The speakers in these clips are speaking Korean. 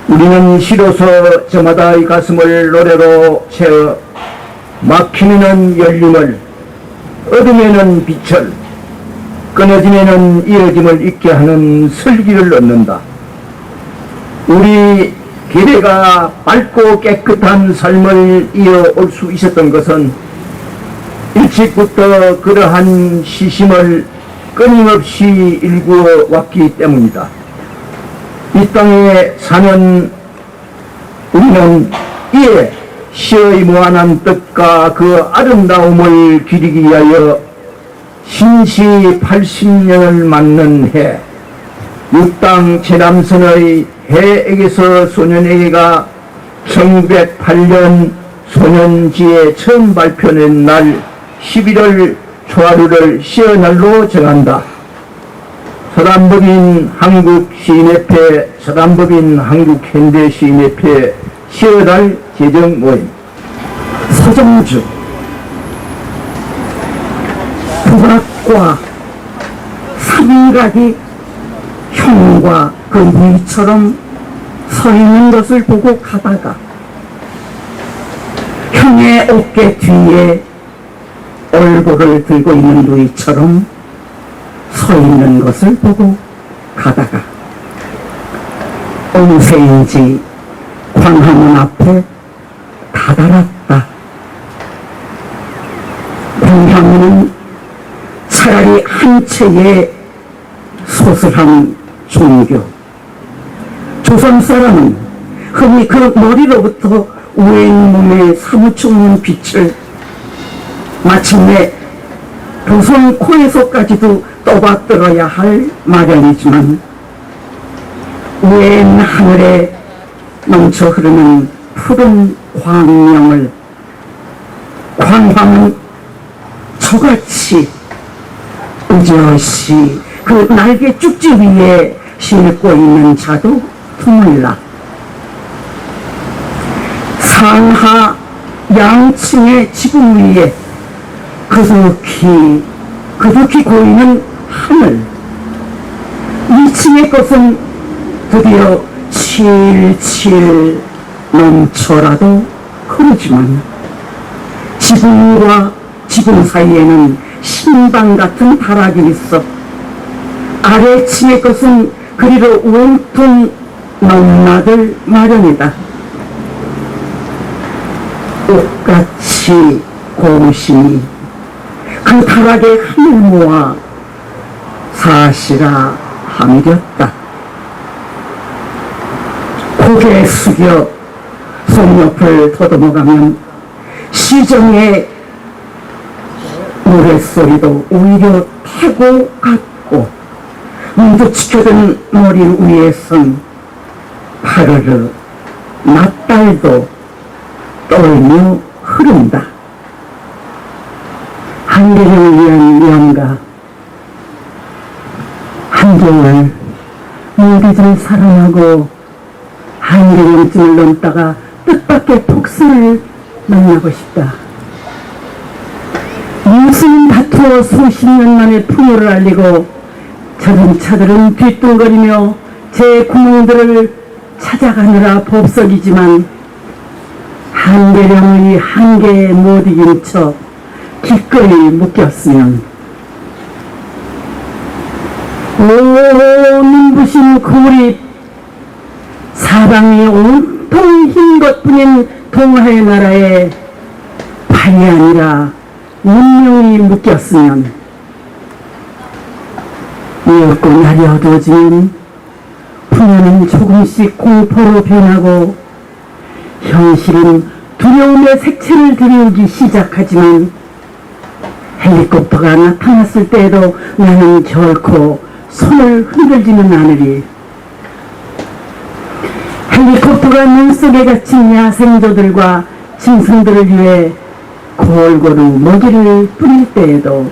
우리는 시로서 저마다 이 가슴을 노래로 채워 막히면은 열림을, 어둠에는 빛을, 끊어짐에는 이어짐을 잊게 하는 슬기를 얻는다. 우리 기대가 밝고 깨끗한 삶을 이어올 수 있었던 것은 일찍부터 그러한 시심을 끊임없이 일구어 왔기 때문이다. 이 땅에 사는 우리는 이에 시의 무한한 뜻과 그 아름다움을 기리기 위하여 신시 80년을 맞는 해, 육당 제남선의 해에게서 소년에게가 1908년 소년지에 처음 발표된 날 11월 초하루를 시어날로 정한다. 서단법인 한국시인협회, 서단법인 한국현대시인협회 시어날 제정 모임. 서정주, 부각과 삼각이 형과 그 누이처럼 서 있는 것을 보고 가다가 형의 어깨 뒤에 얼굴을 들고 있는 누이처럼 서 있는 것을 보고 가다가 어느새인지 광화문 앞에 다다랐다. 광화문은 차라리 한 채의 소설한 종교. 조선 사람은 흔히 그 머리로부터 왼몸에 사무쳐 오는 빛을 마침내 두 손 코에서까지도 떠받들어야 할 마련이지만 왼 하늘에 넘쳐 흐르는 푸른 광명을 광화문 저같이 의젓이 그 날개 쭉지 위에 싣고 있는 자도 드물라. 상하 양층의 지붕 위에 그득히 고이는 하늘, 2층의 것은 드디어 칠칠 넘쳐라도 흐르지만 지붕과 지붕 사이에는 신방 같은 다락이 있어 아래층의 것은 그리로 온통 넘나들 마련이다. 옷같이 고우시니 그 다락에 하늘 모아 사시라 함이렸다. 고개 숙여 손옆을 더듬어가면 시정의 노랫소리도 오히려 타고 같고 문득 지켜든 머리 위에선 파르르 낮달도 떨며 흐른다. 한계를 위한 명가, 한계를 모두들 사랑하고 한계령쯤을 넘다가 뜻밖의 폭설을 만나고 싶다. 무슨 다투어 수십 년 만에 풍요를 알리고 자동차들은 뒤뚱거리며 제 구멍들을 찾아가느라 법석이지만 한계령의 한계에 못 이긴 척 기꺼이 묶였으면 오 눈부신 고립 사방이 온통 흰 것뿐인 동화의 나라에 발이 아니라 운명이 묶였으면 이윽고 날이 어두워지면 풍요는 조금씩 공포로 변하고 현실은 두려움의 색채를 들이우기 시작하지만 헬리콥터가 나타났을 때에도 나는 결코 손을 흔들지는 않으리. 헬리콥터가 눈속에 갇힌 야생조들과 짐승들을 위해 골고루 먹이를 뿌릴 때에도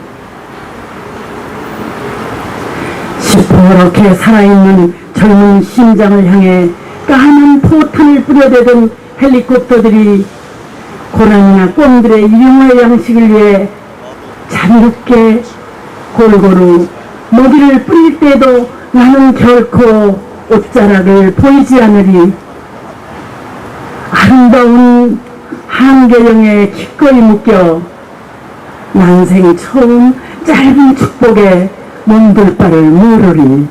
시퍼렇게 살아있는 젊은 심장을 향해 까만 포탄을 뿌려대던 헬리콥터들이 고라니나 꿩들의 융화 양식을 위해 자유롭게 골고루 먹이를 뿌릴 때도 나는 결코 옷자락을 보이지 않으리. 아름다운 한계령에 기꺼이 묶여 난생 처음 짧은 축복에 몸둘 바를 모르리.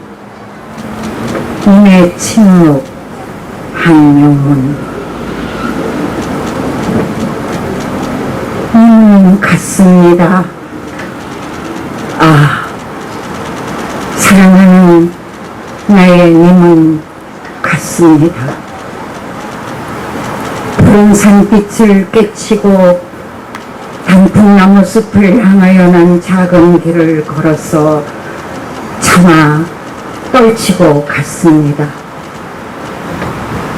님의 침묵 한영문. 님은 같습니다. 아, 사랑하는 나의 님은 같습니다. 푸른 산빛을 깨치고 단풍나무 숲을 향하여 난 작은 길을 걸어서 차마 떨치고 갔습니다.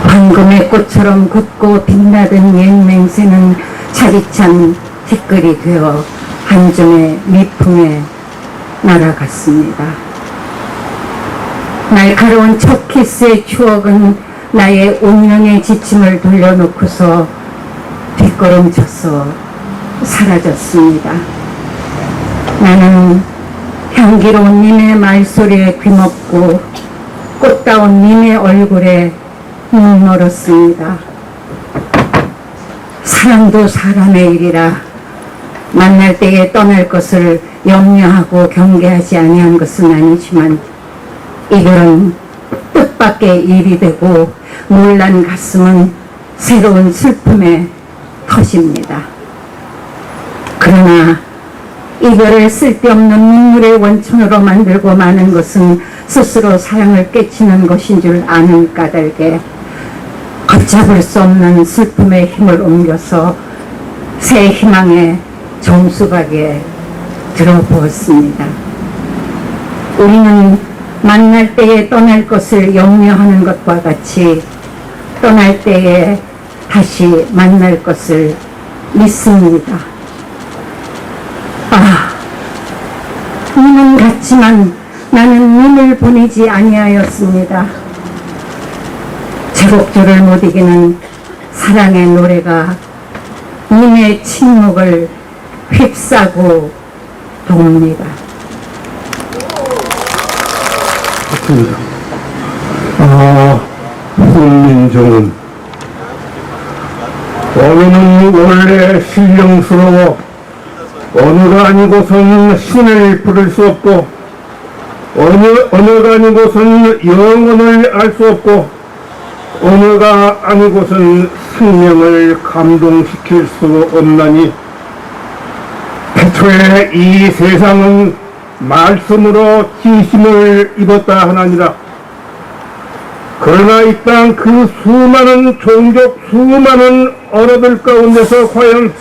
황금의 꽃처럼 굳고 빛나던 옛 맹세는 차디찬 티끌이 되어 한 점의 미풍에 날아갔습니다. 날카로운 첫 키스의 추억은 나의 운명의 지침을 돌려놓고서 뒷걸음쳐서 사라졌습니다. 나는 향기로운 님의 말소리에 귀먹고 꽃다운 님의 얼굴에 눈 멀었습니다. 사랑도 사람의 일이라 만날 때에 떠날 것을 염려하고 경계하지 아니한 것은 아니지만 이별은 뜻밖의 일이 되고 놀란 가슴은 새로운 슬픔에 터집니다. 그러나 이별을 쓸데없는 눈물의 원천으로 만들고 마는 것은 스스로 사랑을 깨치는 것인 줄 아는 까닭에 걷잡을 수 없는 슬픔의 힘을 옮겨서 새 희망의 정수박에 들어부었습니다. 우리는 만날 때에 떠날 것을 염려하는 것과 같이 떠날 때에 다시 만날 것을 믿습니다. 아, 님은 같지만 나는 님을 보내지 아니하였습니다. 제곡조를 못 이기는 사랑의 노래가 님의 침묵을 휩싸고 돕니다. 맞습니다. 훈민정음. 어느는 원래 신령스러워 언어가 아니고선 신을 부를 수 없고 언어가 아니고선 영혼을 알 수 없고 언어가 아니고선 생명을 감동시킬 수 없나니 태초에 이 세상은 말씀으로 진심을 입었다 하나니라. 그러나 이 땅 그 수많은 종족 수많은 언어들 가운데서 과연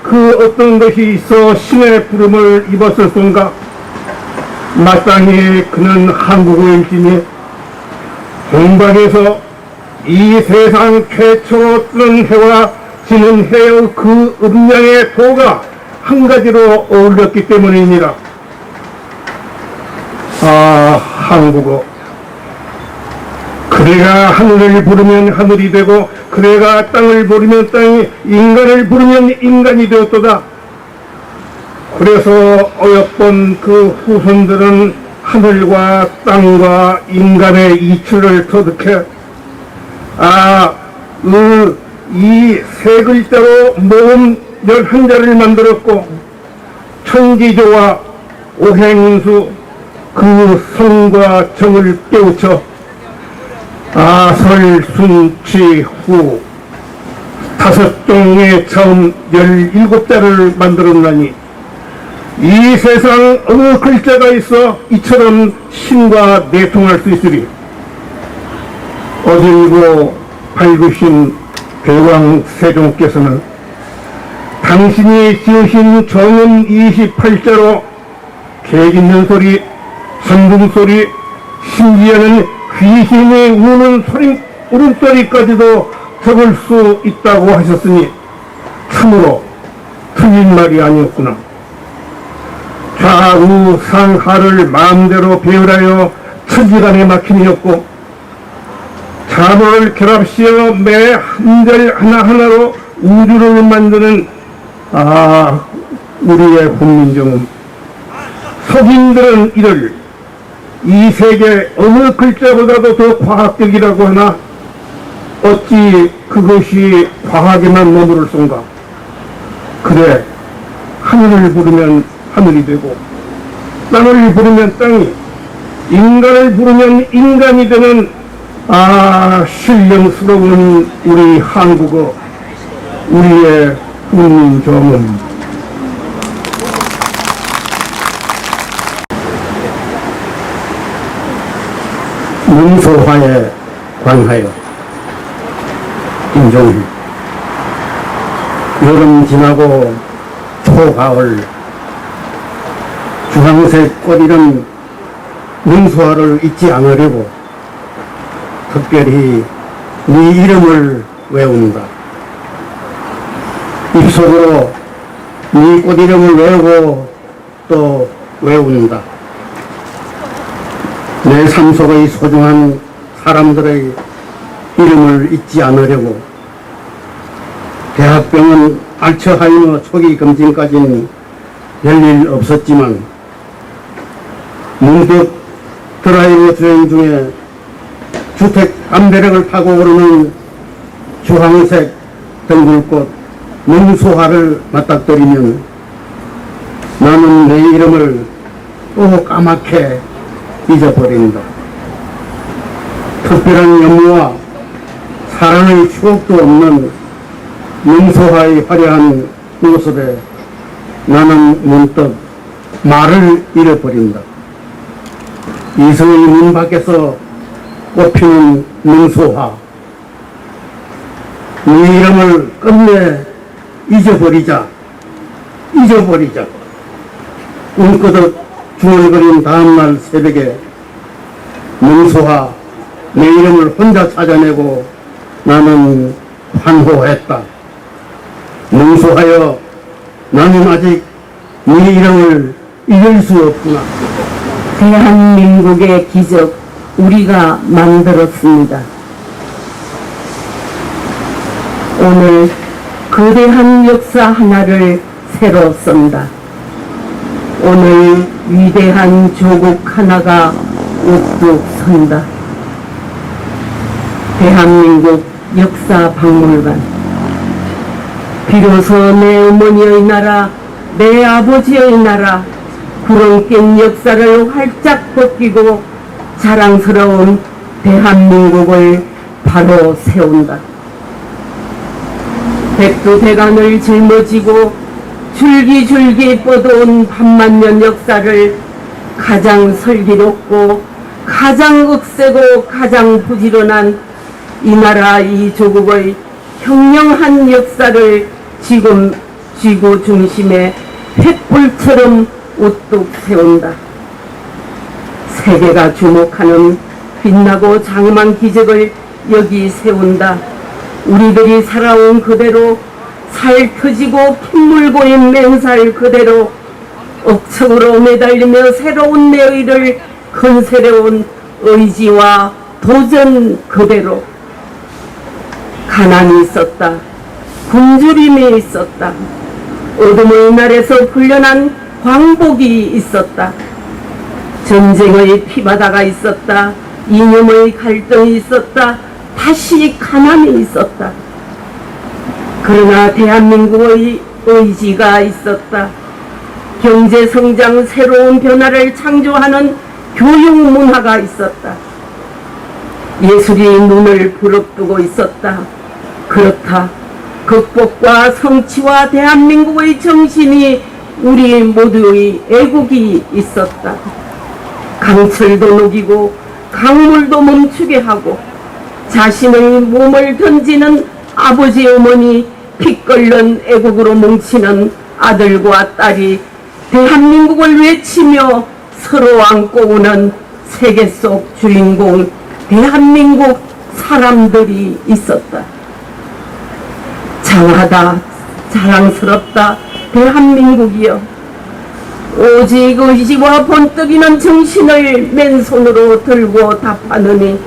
그 어떤 것이 있어 신의 부름을 입었을 순가? 마땅히 그는 한국어일지니 홍박에서 이 세상 최초로 뜨는 해와 지는 해의 그 음양의 도가 한 가지로 어울렸기 때문이니라. 한국어. 그래가 하늘을 부르면 하늘이 되고 그래가 땅을 부르면 땅이 인간을 부르면 인간이 되었도다. 그래서 어여쁜 그 후손들은 하늘과 땅과 인간의 이치를 터득해 이 세 글자로 모음 11자를 만들었고 천지조와 오행운수 그 성과 정을 깨우쳐 설순치후 5종의 처음 17자를 만들었나니 이 세상 어느 글자가 있어 이처럼 신과 내통할 수 있으리. 어질고 밝으신 대왕 세종께서는 당신이 지으신 정음 28자로 개짖는 소리, 선둥소리, 심지어는 귀신이 우는 울음소리까지도 적을 수 있다고 하셨으니 참으로 틀린 말이 아니었구나. 좌우 상하를 마음대로 배열하여 천지간에 막힘이었고 자로를 결합시어 매 한 절 하나하나로 우주를 만드는 우리의 훈민정음. 석인들은 이를 이 세계 어느 글자보다도 더 과학적이라고 하나 어찌 그것이 과학에만 머무를 순가? 그래, 하늘을 부르면 하늘이 되고, 땅을 부르면 땅이, 인간을 부르면 인간이 되는 신령스러운 우리 한국어, 우리의 훈정음. 문소화에 관하여 김종희. 여름 지나고 초가을, 주황색 꽃 이런 문소화를 잊지 않으려고 특별히 네 이름을 외운다. 입속으로 네 꽃 이름을 외우고 또 외운다. 내 삶 속의 소중한 사람들의 이름을 잊지 않으려고 대학병원 알츠하이머 초기 검진까지는 별일 없었지만 문득 드라이브 주행 중에 주택 담벼락을 타고 오르는 주황색 덩굴꽃 문소화를 맞닥뜨리면 나는 내 이름을 또 까맣게 잊어버린다. 특별한 연무와 사랑의 추억도 없는 문소화의 화려한 모습에 나는 문득 말을 잃어버린다. 이성의 문 밖에서 꽃피는 문소화, 네 이름을 끝내 잊어버리자. 꿈꾸듯 중얼거린 다음날 새벽에 문소화, 내 이름을 혼자 찾아내고 나는 환호했다. 문소하여, 나는 아직 네 이름을 잊을 수 없구나. 대한민국의 기적 우리가 만들었습니다. 오늘 거대한 역사 하나를 새로 쓴다. 오늘 위대한 조국 하나가 우뚝 선다. 대한민국 역사박물관. 비로소 내 어머니의 나라, 내 아버지의 나라, 구름 낀 역사를 활짝 벗기고 자랑스러운 대한민국을 바로 세운다. 백두대간을 짊어지고 줄기줄기 뻗어온 반만년 역사를 가장 슬기롭고 가장 억세고 가장 부지런한 이 나라 이 조국의 형령한 역사를 지금 지구 중심에 횃불처럼 우뚝 세운다. 세계가 주목하는 빛나고 장엄한 기적을 여기 세운다. 우리들이 살아온 그대로 살 터지고 핏물 고인 맹살 그대로 억척으로 매달리며 새로운 내의를 건설해온 의지와 도전 그대로 가난이 있었다. 굶주림이 있었다. 어둠의 날에서 훈련한 광복이 있었다. 전쟁의 피바다가 있었다. 이념의 갈등이 있었다. 다시 가난이 있었다. 그러나 대한민국의 의지가 있었다. 경제성장 새로운 변화를 창조하는 교육문화가 있었다. 예술이 눈을 부릅뜨고 있었다. 그렇다. 극복과 성취와 대한민국의 정신이 우리 모두의 애국이 있었다. 강철도 녹이고 강물도 멈추게 하고 자신의 몸을 던지는 아버지 어머니 피 끓는 애국으로 뭉치는 아들과 딸이 대한민국을 외치며 서로 안고 오는 세계 속 주인공 대한민국 사람들이 있었다. 장하다, 자랑스럽다 대한민국이여. 오직 의지와 번뜩이는 정신을 맨손으로 들고 답하느니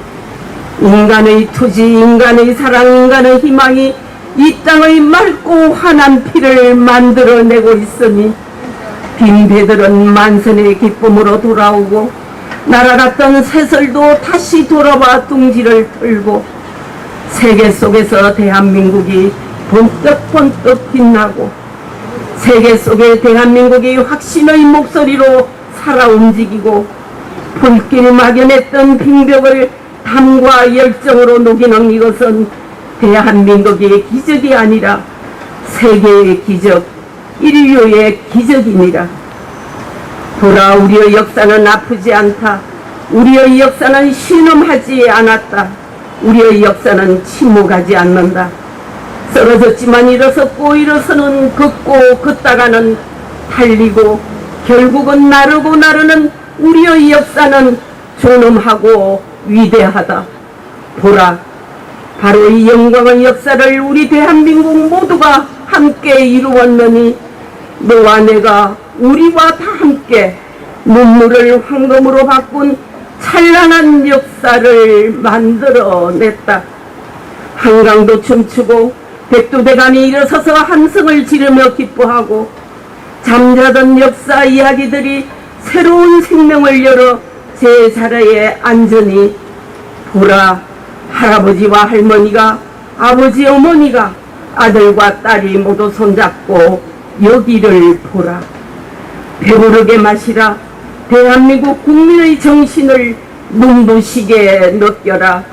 인간의 투지, 인간의 사랑, 인간의 희망이 이 땅의 맑고 환한 피를 만들어내고 있으니 빈 배들은 만선의 기쁨으로 돌아오고 날아갔던 새설도 다시 돌아와 둥지를 틀고 세계 속에서 대한민국이 번뜩번뜩 빛나고 세계 속에 대한민국이 확신의 목소리로 살아 움직이고 불길 막연했던 빙벽을 담과 열정으로 녹이는 이것은 대한민국의 기적이 아니라 세계의 기적, 인류의 기적이니라. 보라, 우리의 역사는 아프지 않다. 우리의 역사는 신음하지 않았다. 우리의 역사는 침묵하지 않는다. 쓰러졌지만 일어섰고 일어서는 걷고 걷다가는 달리고 결국은 나르고 나르는 우리의 역사는 존엄하고 위대하다. 보라, 바로 이 영광의 역사를 우리 대한민국 모두가 함께 이루었느니 너와 내가 우리와 다 함께 눈물을 황금으로 바꾼 찬란한 역사를 만들어냈다. 한강도 춤추고 백두대간이 일어서서 함성을 지르며 기뻐하고 잠자던 역사 이야기들이 새로운 생명을 열어 제자리에 앉으니 보라, 할아버지와 할머니가, 아버지 어머니가, 아들과 딸이 모두 손잡고 여기를 보라. 배부르게 마시라. 대한민국 국민의 정신을 눈부시게 느껴라.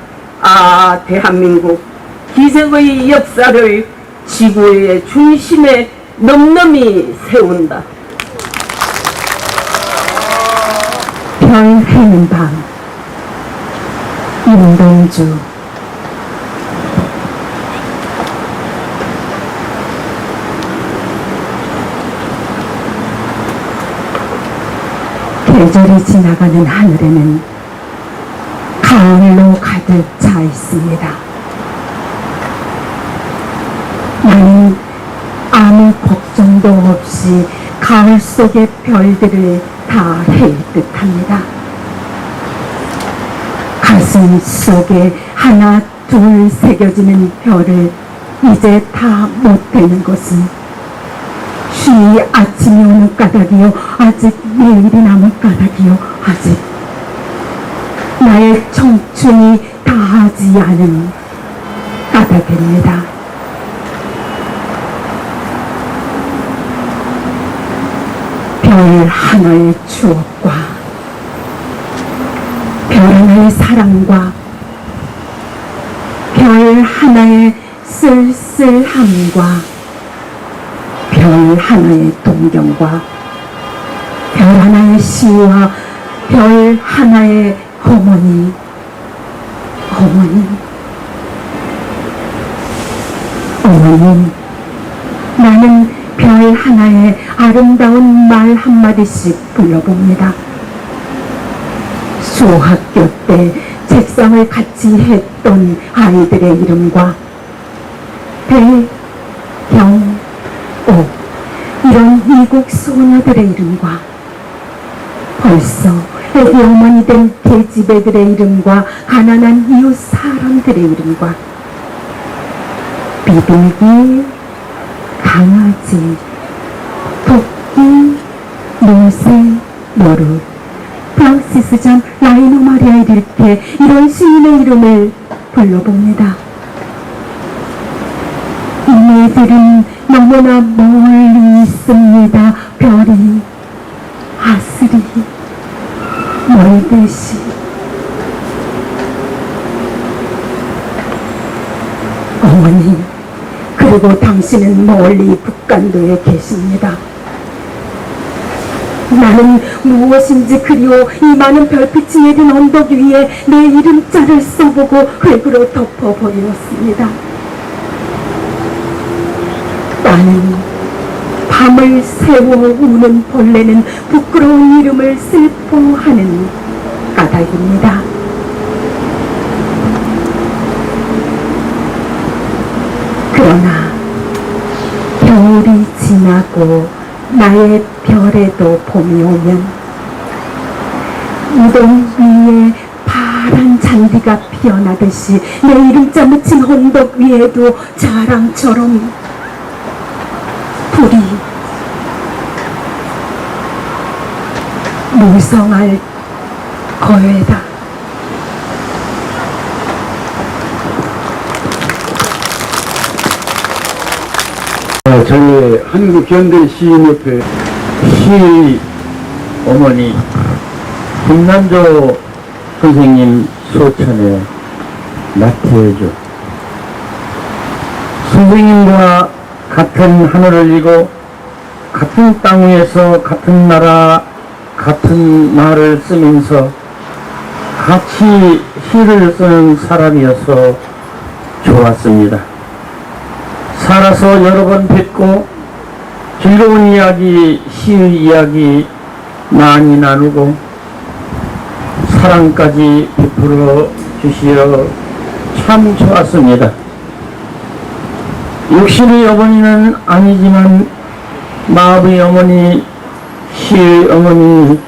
아, 대한민국 기적의 역사를 지구의 중심에 넘넘이 세운다. 별 해는 밤, 임동주. 계절이 지나가는 하늘에는 가을로 가득 차 있습니다. 나는 아무 걱정도 없이 가을 속의 별들을 다 헤일 듯합니다. 가슴 속에 하나 둘 새겨지는 별을 이제 다 못 되는 것은 쉬 아침이 오는 까닭이요, 아직 내일이 남은 까닭이요, 아직 나의 청춘이 다하지 않은 까닭입니다. 별 하나의 추억과 별 하나의 사랑과 별 하나의 쓸쓸함과 별 하나의 동경과 별 하나의 시와 별 하나의 어머니, 어머님, 나는 별 하나의 아름다운 말 한마디씩 불러봅니다. 수학교 때 책상을 같이 했던 아이들의 이름과 배, 경, 옥, 이런 미국 소녀들의 이름과 벌써 애기 어머니 된 계집애들의 이름과 가난한 이웃 사람들의 이름과 비둘기, 강아지, 토끼, 노새, 노루, 프랑시스장 라이노 마리아 이렇게 이런 시인의 이름을 불러봅니다. 이네들은 너무나 멀리 있습니다. 별이 아스리 멀듯이. 어머니, 그리고 당신은 멀리 북간도에 계십니다. 나는 무엇인지 그리워 이 많은 별빛이 내린 언덕 위에 내 이름자를 써보고 흙으로 덮어버렸습니다. 나는 밤을 새워 우는 벌레는 부끄러운 이름을 슬퍼하는 까닭입니다. 그러나 겨울이 지나고 나의 별에도 봄이 오면 우동 위에 파란 잔디가 피어나듯이 내 이름자 묻힌 언덕 위에도 자랑처럼 불이 무성할 거에다. 저희 한국현대시인협회 시 어머니 김난조 선생님 소천의 나태주. 선생님과 같은 하늘을 이고 같은 땅 위에서 같은 나라 같은 말을 쓰면서 같이 시를 쓰는 사람이어서 좋았습니다. 살아서 여러 번 뵙고 즐거운 이야기, 시의 이야기 많이 나누고 사랑까지 베풀어 주시어 참 좋았습니다. 육신의 어머니는 아니지만 마음의 어머니, 시의 어머니,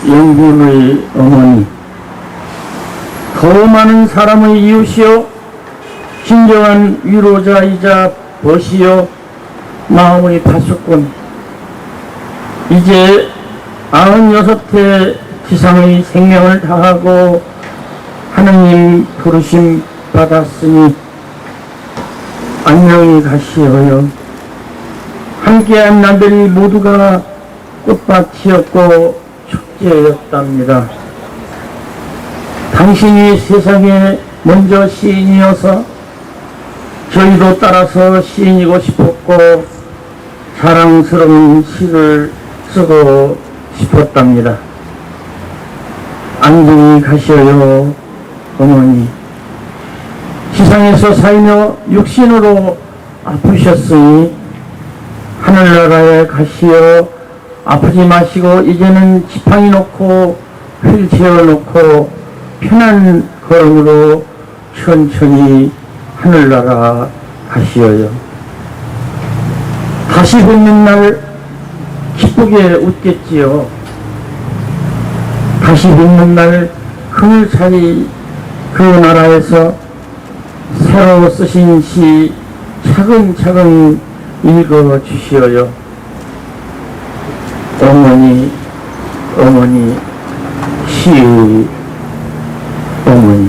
영혼의 어머니, 더 많은 사람의 이웃이요 진정한 위로자이자 벗이요 마음의 파수꾼. 이제 96회 지상의 생명을 다하고 하느님 부르심 받았으니 안녕히 가시어요. 함께한 나들이 모두가 꽃밭이었고 축제였답니다. 당신이 세상에 먼저 시인이어서 저희도 따라서 시인이고 싶었고 자랑스러운 시를 쓰고 싶었답니다. 안녕히 가시어요, 어머니. 세상에서 살며 육신으로 아프셨으니 하늘나라에 가시어 아프지 마시고 이제는 지팡이 놓고 휠체어 놓고 편한 걸음으로 천천히 하늘나라 가시어요. 다시 뵙는 날 기쁘게 웃겠지요. 다시 뵙는 날 그늘차이 그 나라에서 새로 쓰신 시 차근차근 읽어 주시어요. 어머니, 어머니, 시의 어머니.